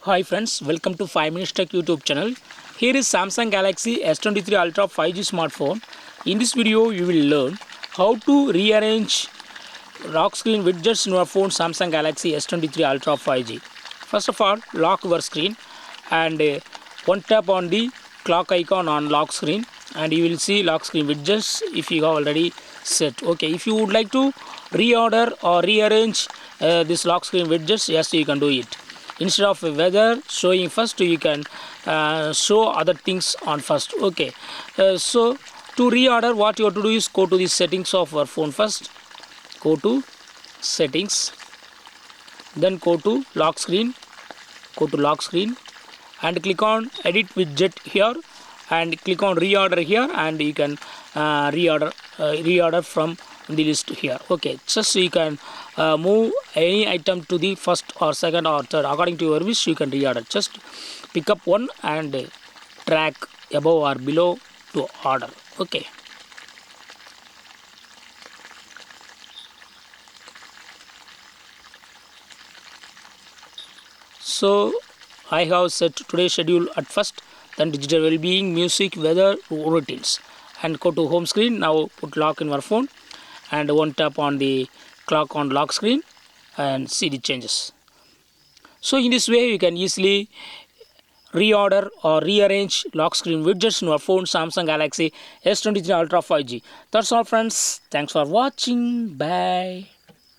Hi friends, welcome to 5 Minutes Tech YouTube channel. Here is Samsung Galaxy S23 Ultra 5G smartphone. In this video, you will learn how to rearrange lock screen widgets in your phone Samsung Galaxy S23 Ultra 5G. First of all, lock your screen and one tap on the clock icon on lock screen and you will see lock screen widgets if you have already set. Okay, if you would like to reorder or rearrange this lock screen widgets, yes, you can do it. Instead of weather showing first, you can show other things on first. Okay, so to reorder, what you have to do is go to the settings of your phone first. Go to settings, then go to lock screen, and click on edit widget here and click on reorder here, and you can reorder from the list here. Okay, just so you can move any item to the first or second or third according to your wish. You can reorder. Just pick up one and drag above or below to order. Okay, so I have set today's schedule at first, then digital well-being, music, weather, routines, and go to home screen. Now put lock in your phone and one tap on the clock on lock screen and see the changes. So in this way, you can easily reorder or rearrange lock screen widgets in your phone Samsung Galaxy S23 Ultra 5G. That's all friends. Thanks for watching. Bye.